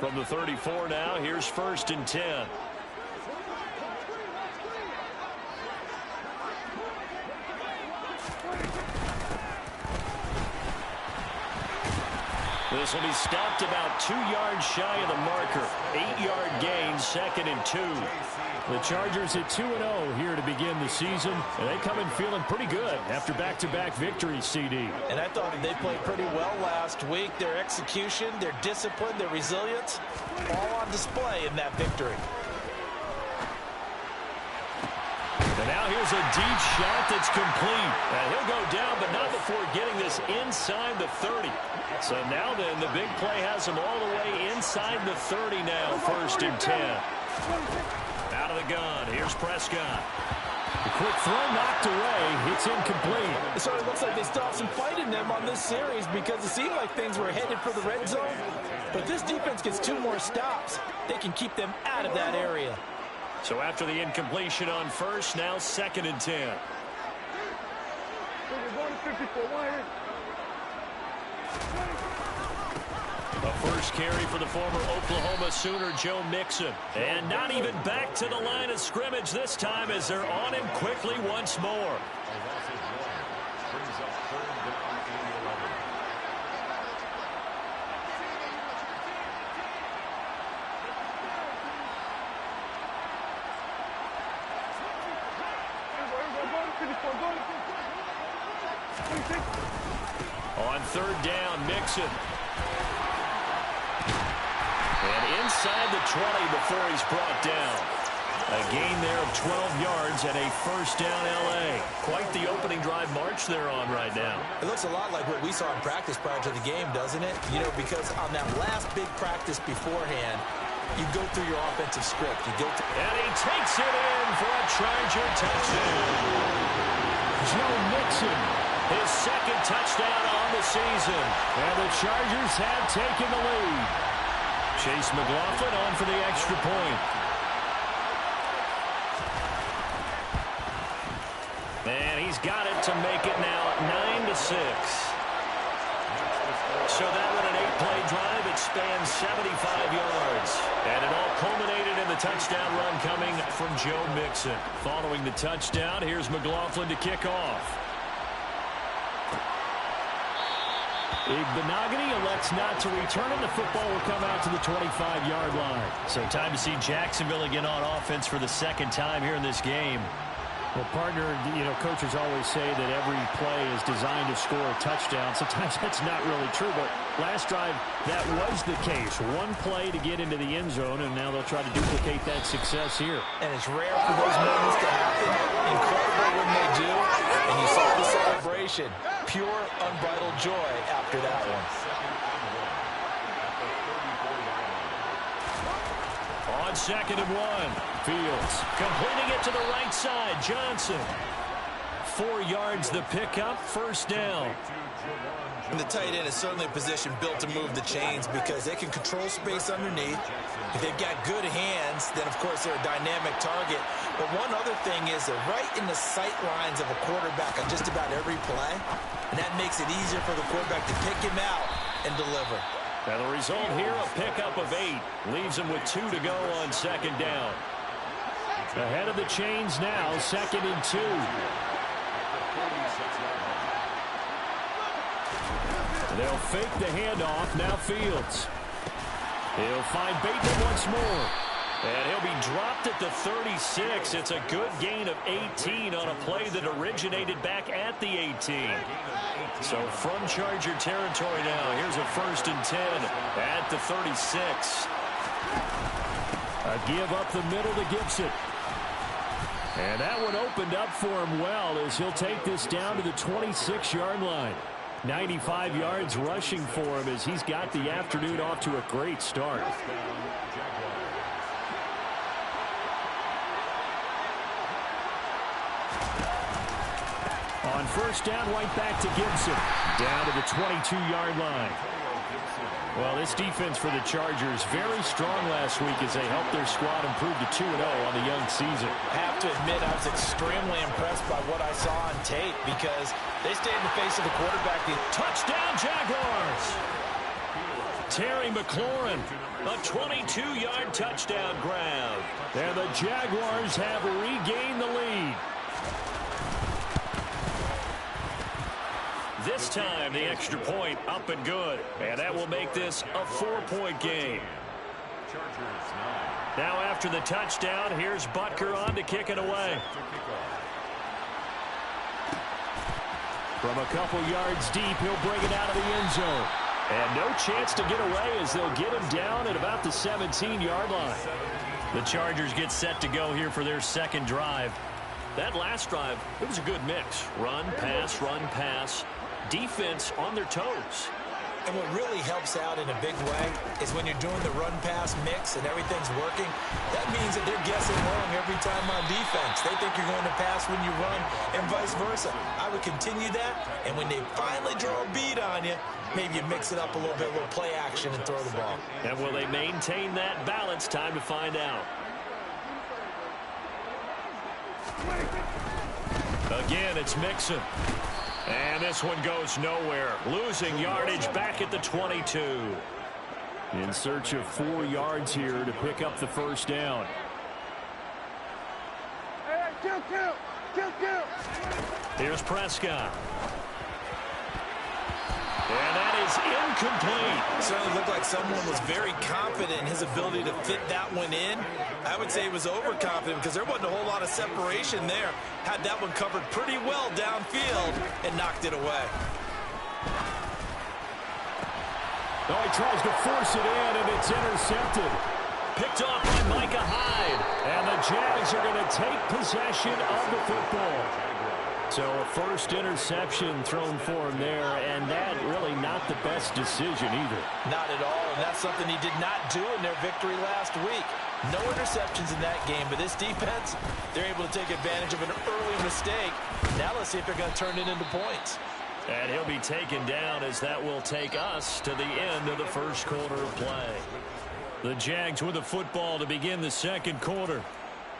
From the 34 now, here's 1st and 10. This will be stopped about 2 yards shy of the marker. 8-yard gain, 2nd and 2. The Chargers at 2-0 here to begin the season. And they come in feeling pretty good after back-to-back victories, CD. And I thought they played pretty well last week. Their execution, their discipline, their resilience, all on display in that victory. And now here's a deep shot that's complete. And he'll go down, but not before getting this inside the 30. So now then, the big play has him all the way inside the 30 now, 1st and 10. Out of the gun, here's Prescott. The quick throw knocked away. It's incomplete. It sort of looks like they still have some fight in them on this series because it seemed like things were headed for the red zone. But if this defense gets 2 more stops, they can keep them out of that area. So after the incompletion on 1st, now 2nd and 10. A first carry for the former Oklahoma Sooner, Joe Mixon. And not even back to the line of scrimmage this time as they're on him quickly once more. On 3rd down, Mixon. And inside the 20 before he's brought down. A gain there of 12 yards and a 1st down L.A. Quite the opening drive march they're on right now. It looks a lot like what we saw in practice prior to the game, doesn't it? You know, because on that last big practice beforehand, you go through your offensive script. And he takes it in for a Charger touchdown. Joe Mixon, his 2nd touchdown on the season. And the Chargers have taken the lead. Chase McLaughlin on for the extra point. And he's got it to make it now 9-6. So that went an 8-play drive. It spans 75 yards. And it all culminated in the touchdown run coming from Joe Mixon. Following the touchdown, here's McLaughlin to kick off. Benogany elects not to return, and the football will come out to the 25-yard line. So time to see Jacksonville again on offense for the 2nd time here in this game. Well, partner, you know, coaches always say that every play is designed to score a touchdown. Sometimes that's not really true, but last drive, that was the case. One play to get into the end zone, and now they'll try to duplicate that success here. And it's rare for those moments to happen. Incredible when they do. And you saw the celebration. Pure, unbridled joy after that one. On 2nd and 1, Fields completing it to the right side. Johnson. 4 yards the pickup, 1st down. And the tight end is certainly a position built to move the chains because they can control space underneath. If they've got good hands, then of course they're a dynamic target. But one other thing is they're right in the sight lines of a quarterback on just about every play. And that makes it easier for the quarterback to pick him out and deliver. Now the result here, a pickup of 8. Leaves him with 2 to go on 2nd down. Ahead of the chains now, 2nd and 2. They'll fake the handoff. Now Fields. He'll find Bateman once more. And he'll be dropped at the 36. It's a good gain of 18 on a play that originated back at the 18. So from Charger territory now, here's a 1st and 10 at the 36. A give up the middle to Gibson. And that one opened up for him well as he'll take this down to the 26-yard line. 95 yards rushing for him as he's got the afternoon off to a great start. On 1st down, right back to Gibson. Down to the 22-yard line. Well, this defense for the Chargers very strong last week as they helped their squad improve to 2-0 on the young season. I have to admit I was extremely impressed by what I saw on tape because they stayed in the face of the quarterback. Touchdown, Jaguars! Terry McLaurin. A 22-yard touchdown grab. And the Jaguars have regained the lead. This time, the extra point up and good. And that will make this a 4-point game. Now after the touchdown, here's Butker on to kick it away. From a couple yards deep, he'll bring it out of the end zone. And no chance to get away as they'll get him down at about the 17-yard line. The Chargers get set to go here for their second drive. That last drive, it was a good mix. Run, pass. Defense on their toes. And what really helps out in a big way is when you're doing the run-pass mix and everything's working, that means that they're guessing wrong every time on defense. They think you're going to pass when you run and vice versa. I would continue that, and when they finally draw a beat on you, maybe you mix it up a little bit, a little play action and throw the ball. And will they maintain that balance? Time to find out. Again, it's Mixon. And this one goes nowhere. Losing yardage back at the 22. In search of 4 yards here to pick up the first down. Here's Prescott. And that is incomplete. Certainly looked like someone was very confident in his ability to fit that one in. I would say he was overconfident because there wasn't a whole lot of separation there. Had that one covered pretty well downfield and knocked it away. Oh, he tries to force it in, and it's intercepted. Picked off by Micah Hyde. And the Jags are going to take possession of the football. So a first interception thrown for him there, and that really not the best decision either. Not at all, and that's something he did not do in their victory last week. No interceptions in that game, but this defense, they're able to take advantage of an early mistake. Now let's see if they're going to turn it into points. And he'll be taken down as that will take us to the end of the first quarter of play. The Jags with the football to begin the second quarter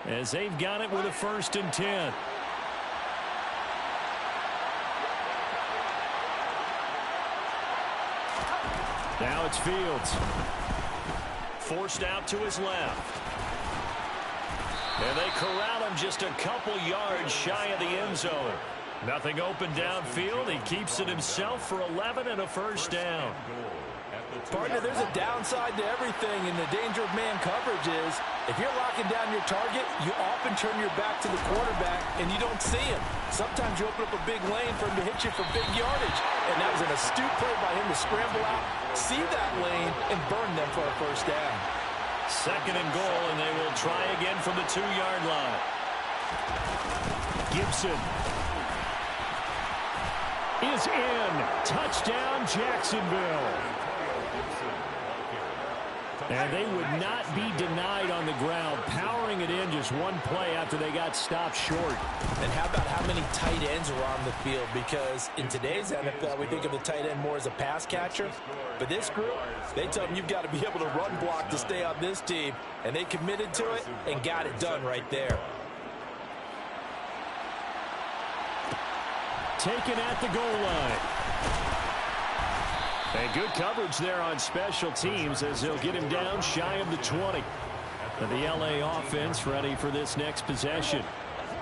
as they've got it with a 1st and 10. Now it's Fields. Forced out to his left. And they corral him just a couple yards shy of the end zone. Nothing open downfield. He keeps it himself for 11 and a first down. Partner, there's a downside to everything, and the danger of man coverage is if you're locking down your target, you often turn your back to the quarterback and you don't see him. Sometimes you open up a big lane for him to hit you for big yardage, and that was an astute play by him to scramble out, see that lane, and burn them for a first down. 2nd and goal, and they will try again from the 2-yard line. Gibson is in. Touchdown, Jacksonville. And they would not be denied on the ground, powering it in just one play after they got stopped short. And how about how many tight ends are on the field? Because in today's NFL, we think of the tight end more as a pass catcher. But this group, they tell them you've got to be able to run block to stay on this team. And they committed to it and got it done right there. Taken at the goal line. And good coverage there on special teams as they'll get him down shy of the 20. And the LA offense ready for this next possession.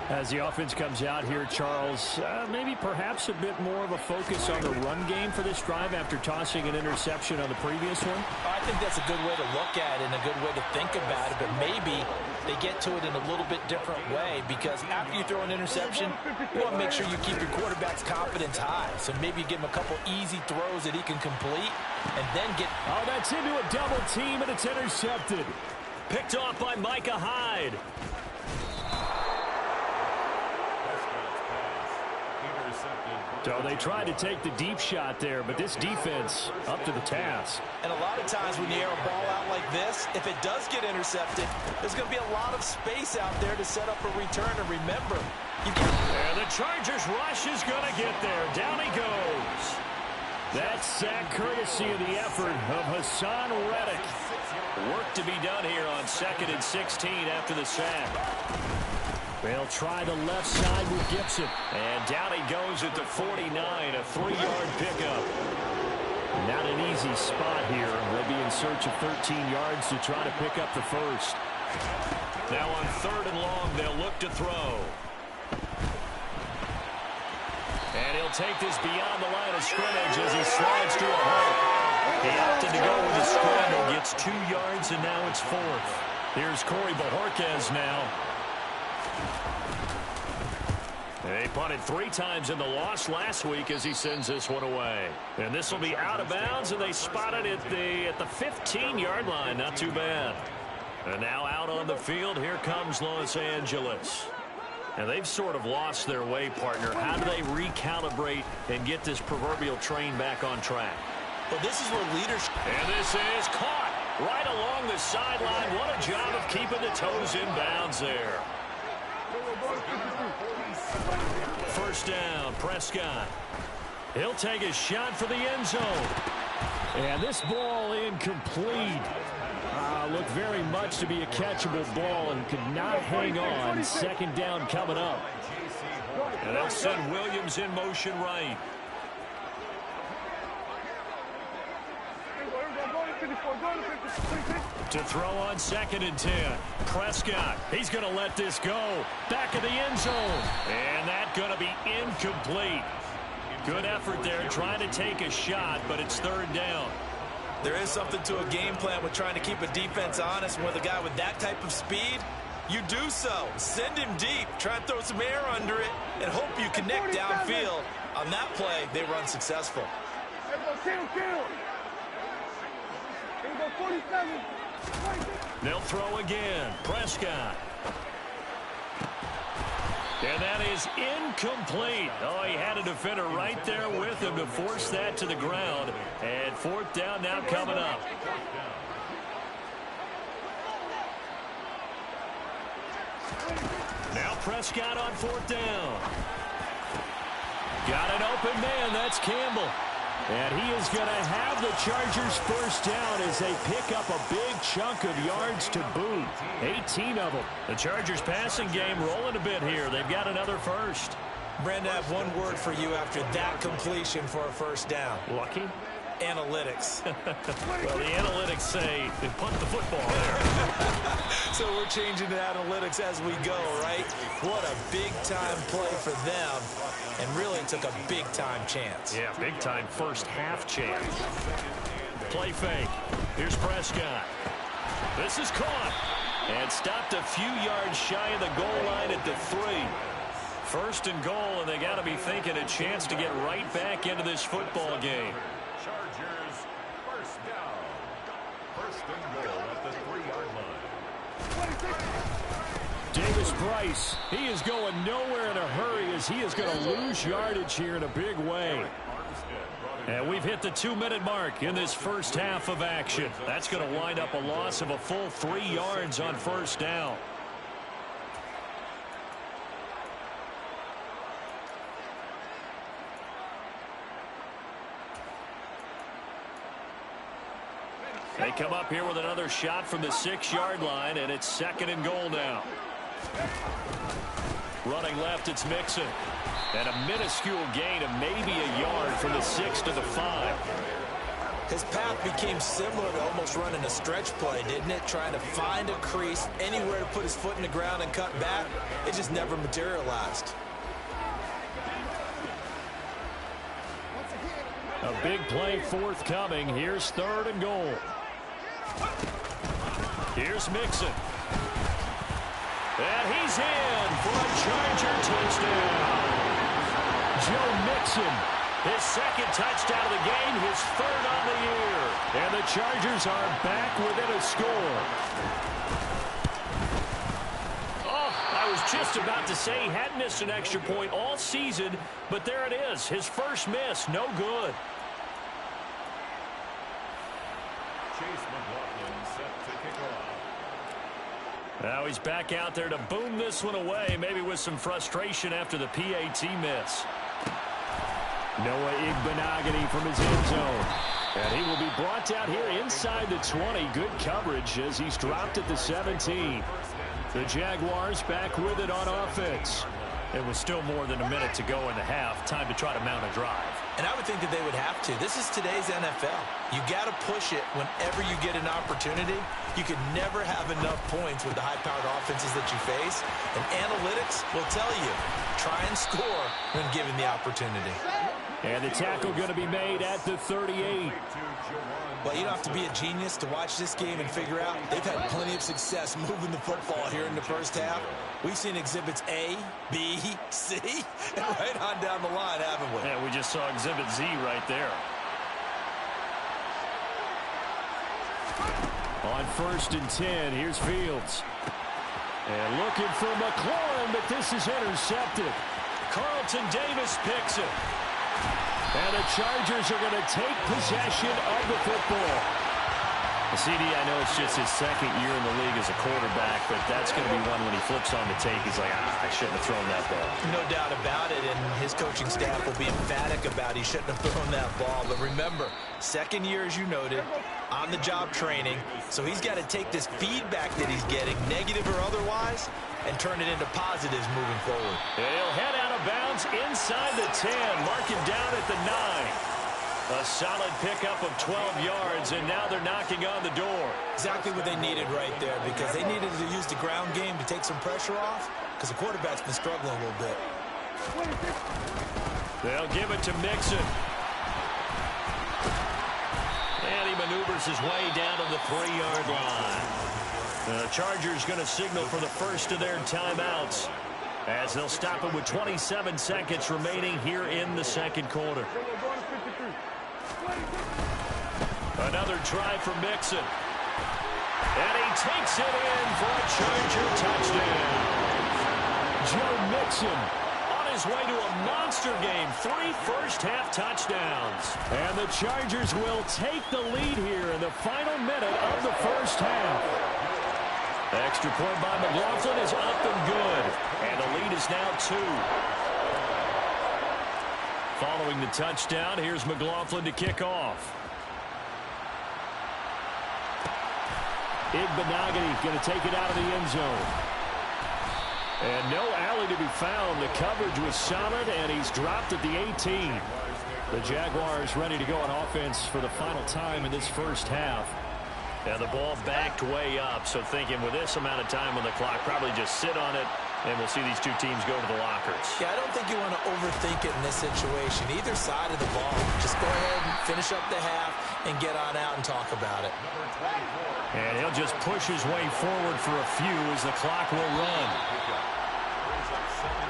As the offense comes out here, Charles, maybe perhaps a bit more of a focus on the run game for this drive after tossing an interception on the previous one? I think that's a good way to look at it and a good way to think about it, but maybe they get to it in a little bit different way because after you throw an interception, you want to make sure you keep your quarterback's confidence high. So maybe you give him a couple easy throws that he can complete and then get... Oh, that's into a double team, and it's intercepted. Picked off by Micah Hyde. So they tried to take the deep shot there, but this defense up to the task. And a lot of times when you air a ball out like this, if it does get intercepted, there's going to be a lot of space out there to set up a return. And remember, you get... And the Chargers rush is going to get there. Down he goes. That sack courtesy of the effort of Hassan Reddick. Work to be done here on 2nd and 16 after the sack. They'll try the left side with Gibson. And down he goes at the 49, a 3-yard pickup. Now to an easy spot here. They'll be in search of 13 yards to try to pick up the first. Now on 3rd and long, they'll look to throw. And he'll take this beyond the line of scrimmage as he slides to a hole. He opted to go with a scramble, gets 2 yards, and now it's 4th. Here's Corey Bojorquez now. They punted 3 times in the loss last week as he sends this one away. And this will be out of bounds, and they spot it at the 15-yard line. Not too bad. And now out on the field, here comes Los Angeles. And they've sort of lost their way, partner. How do they recalibrate and get this proverbial train back on track? Well, this is where leadership... And this is caught right along the sideline. What a job of keeping the toes in bounds there. First down, Prescott. He'll take a shot for the end zone. And this ball incomplete. Looked very much to be a catchable ball and could not hang on. 2nd down coming up. And they'll send Williams in motion right. To throw on 2nd and 10. Prescott, he's going to let this go. Back of the end zone. And that's going to be incomplete. Good effort there trying to take a shot, but it's 3rd down. There is something to a game plan with trying to keep a defense honest. With a guy with that type of speed, you do so. Send him deep. Try and throw some air under it and hope you connect downfield. On that play, they run successful. They'll throw again. Prescott. And that is incomplete. Oh, he had a defender right there with him to force that to the ground. And 4th down now coming up. Now Prescott on 4th down. Got an open man. That's Campbell. And he is going to have the Chargers first down as they pick up a big chunk of yards to boot. 18 of them. The Chargers passing game rolling a bit here. They've got another first. Brandon, I have one word for you after that completion for a first down. Lucky? Analytics. Well, the analytics say they punt the football there. So we're changing to analytics as we go, right? What a big-time play for them, and really took a big-time chance. Yeah, big-time first-half chance. Play fake. Here's Prescott. This is caught. And stopped a few yards shy of the goal line at the 3. 1st and goal, and they got to be thinking a chance to get right back into this football game. Chargers first down. 1st and goal at the 3-yard line. Davis Price, he is going nowhere in a hurry as he is going to lose yardage here in a big way. And we've hit the 2-minute mark in this first half of action. That's going to wind up a loss of a full 3 yards on 1st down. They come up here with another shot from the 6-yard line, and it's 2nd and goal now. Running left, it's Mixon. And a minuscule gain of maybe a yard from the 6 to the 5. His path became similar to almost running a stretch play, didn't it? Trying to find a crease, anywhere to put his foot in the ground and cut back. It just never materialized. A big play forthcoming. Here's 3rd and goal. Here's Mixon. And he's in for a Charger touchdown. Joe Mixon, his 2nd touchdown of the game, his 3rd on the year. And the Chargers are back within a score. Oh, I was just about to say he hadn't missed an extra point all season, but there it is. His first miss, no good. Now he's back out there to boom this one away, maybe with some frustration after the PAT miss. Noah Igbenogany from his end zone. And he will be brought down here inside the 20. Good coverage as he's dropped at the 17. The Jaguars back with it on offense. It was still more than a minute to go in the half. Time to try to mount a drive. And I would think that they would have to. This is today's NFL. You got to push it whenever you get an opportunity. You can never have enough points with the high-powered offenses that you face. And analytics will tell you, try and score when given the opportunity. And the tackle going to be made at the 38. Well, you don't have to be a genius to watch this game and figure out they've had plenty of success moving the football here in the first half. We've seen exhibits A, B, C, and right on down the line, haven't we? Yeah, we just saw exhibit Z right there. On 1st and 10, here's Fields. And looking for McLaurin, but this is intercepted. Carlton Davis picks it. And the Chargers are going to take possession of the football. CD, I know it's just his second year in the league as a quarterback, but that's going to be one when he flips on the tape, he's like, I shouldn't have thrown that ball. No doubt about it, and his coaching staff will be emphatic about he shouldn't have thrown that ball. But remember, second year, as you noted, on-the-job training, so he's got to take this feedback that he's getting, negative or otherwise, and turn it into positives moving forward. And he'll head out of bounds inside the 10, mark him down at the 9. A solid pickup of 12 yards, and now they're knocking on the door. Exactly what they needed right there, because they needed to use the ground game to take some pressure off, because the quarterback's been struggling a little bit. They'll give it to Mixon. And he maneuvers his way down to the 3-yard line. The Chargers going to signal for the first of their timeouts, as they'll stop it with 27 seconds remaining here in the second quarter. Another try for Mixon. And he takes it in for a Charger touchdown. Joe Mixon on his way to a monster game. 3 first-half touchdowns. And the Chargers will take the lead here in the final minute of the first half. Extra point by McLaughlin is up and good. And the lead is now 2. Following the touchdown, here's McLaughlin to kick off. Igbenogany going to take it out of the end zone. And no alley to be found. The coverage was solid, and he's dropped at the 18. The Jaguars ready to go on offense for the final time in this first half. And the ball backed way up, so thinking with this amount of time on the clock, probably just sit on it, and we'll see these two teams go to the lockers. Yeah, I don't think you want to overthink it in this situation. Either side of the ball. Just go ahead and finish up the half and get on out and talk about it. And he'll just push his way forward for a few as the clock will run.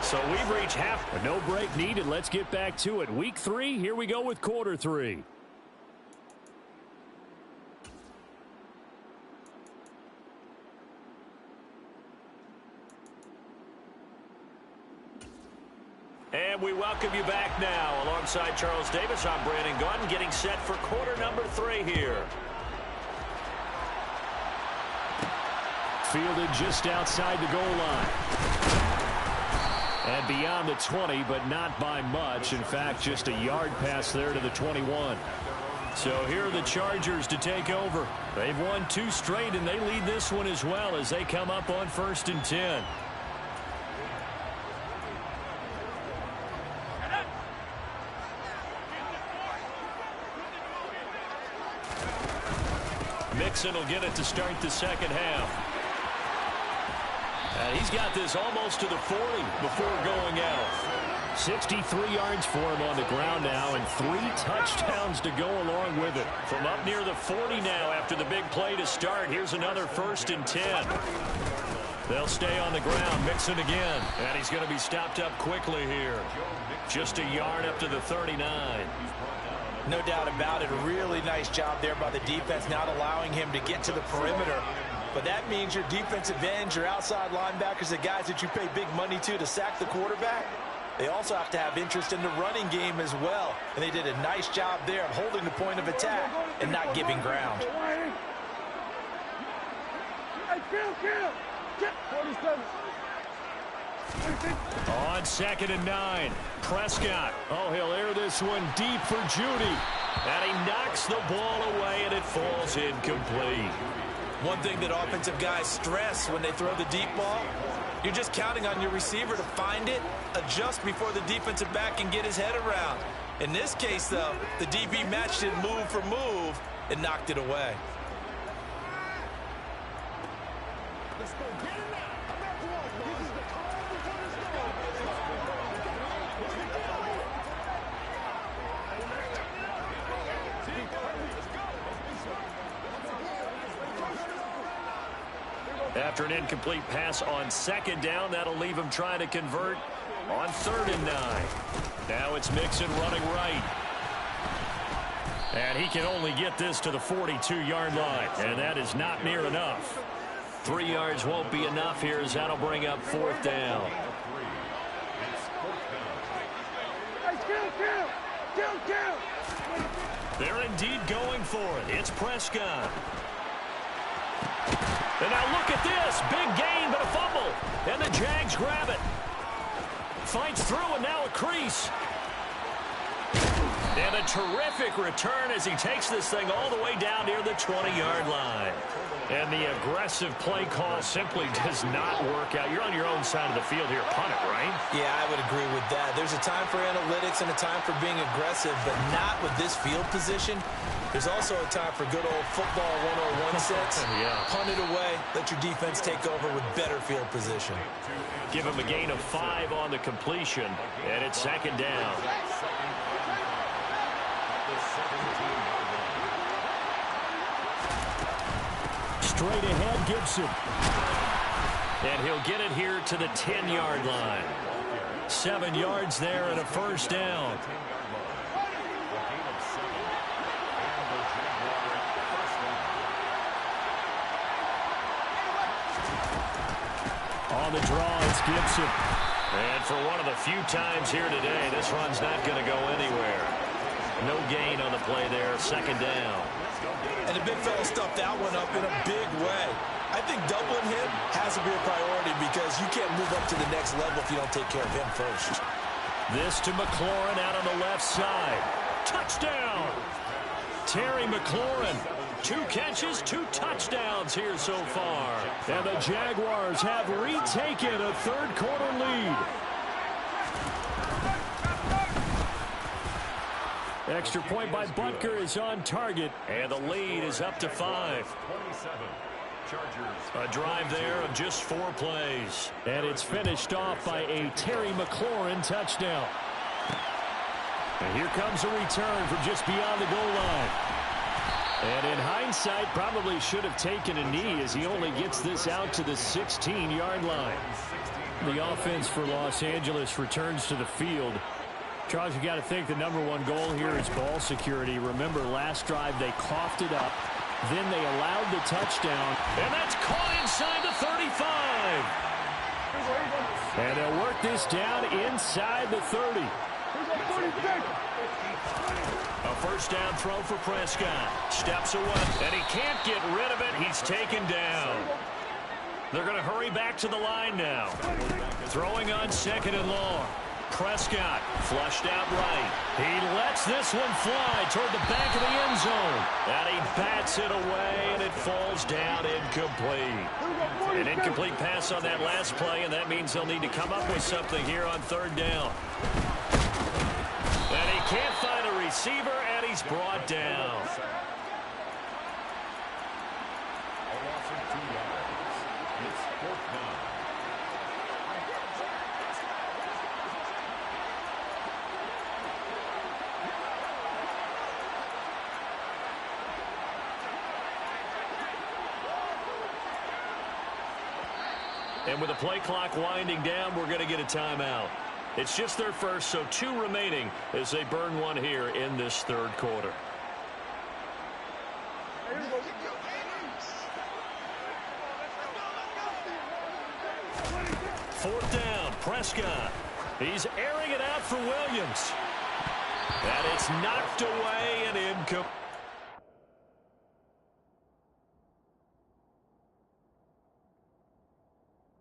So we've reached half. No break needed. Let's get back to it. Week 3, here we go with quarter 3. And we welcome you back now. Alongside Charles Davis, I'm Brandon Gaudin, getting set for quarter number 3 here. Fielded just outside the goal line. And beyond the 20, but not by much. In fact, just a yard pass there to the 21. So here are the Chargers to take over. They've won 2 straight, and they lead this one as well as they come up on 1st and 10. Mixon will get it to start the second half. And he's got this almost to the 40 before going out. 63 yards for him on the ground now, and 3 touchdowns to go along with it. From up near the 40 now after the big play to start. Here's another 1st and 10. They'll stay on the ground. Mixon again. And he's going to be stopped up quickly here. Just a yard up to the 39. No doubt about it. A really nice job there by the defense, not allowing him to get to the perimeter. But that means your defensive ends, your outside linebackers, the guys that you pay big money to sack the quarterback, they also have to have interest in the running game as well. And they did a nice job there of holding the point of attack and not giving ground. On 2nd and 9, Prescott. Oh, he'll air this one deep for Judy. And he knocks the ball away, and it falls incomplete. One thing that offensive guys stress when they throw the deep ball, you're just counting on your receiver to find it, adjust before the defensive back can get his head around. In this case, though, the DB matched it move for move and knocked it away. Let's go. Get it now. This is the call before this goal. After an incomplete pass on second down, that'll leave him trying to convert on 3rd and 9. Now it's Mixon running right. And he can only get this to the 42-yard line. And that is not near enough. 3 yards won't be enough here as that'll bring up 4th down. They're indeed going for it. It's Prescott. And now look at this. Big gain, but a fumble. And the Jags grab it. Fights through, and now a crease. And a terrific return as he takes this thing all the way down near the 20-yard line. And the aggressive play call simply does not work out. You're on your own side of the field here. Punt it, right? Yeah, I would agree with that. There's a time for analytics and a time for being aggressive, but not with this field position. There's also a time for good old football 101 sets. Yeah. Punt it away. Let your defense take over with better field position. Give him a gain of 5 on the completion, and it's 2nd down. Straight ahead, Gibson. And he'll get it here to the 10-yard line. 7 yards there and a 1st down. On the draw, it's Gibson. And for one of the few times here today, this run's not going to go anywhere. No gain on the play there, 2nd down. And the big fella stuffed that one up in a big way. I think doubling him has to be a priority because you can't move up to the next level if you don't take care of him first. This to McLaurin out on the left side. Touchdown! Terry McLaurin. 2 catches, 2 touchdowns here so far. And the Jaguars have retaken a 3rd quarter lead. Extra point by Butker is on target, and the lead is up to 5. A drive there of just 4 plays. And it's finished off by a Terry McLaurin touchdown. And here comes a return from just beyond the goal line. And in hindsight, probably should have taken a knee as he only gets this out to the 16-yard line. The offense for Los Angeles returns to the field. Charles, you got to think the #1 goal here is ball security. Remember, last drive they coughed it up. Then they allowed the touchdown. And that's caught inside the 35. And they'll work this down inside the 30. A 1st down throw for Prescott. Steps away, and he can't get rid of it. He's taken down. They're going to hurry back to the line now. Throwing on 2nd and long. Prescott flushed out right. He lets this one fly toward the back of the end zone. And he bats it away, and it falls down incomplete. An incomplete pass on that last play, and that means they'll need to come up with something here on 3rd down. And he can't find a receiver, and he's brought down. And with the play clock winding down, we're going to get a timeout. It's just their first, so 2 remaining as they burn one here in this 3rd quarter. Fourth down, Prescott. He's airing it out for Williams. And it's knocked away and incomplete.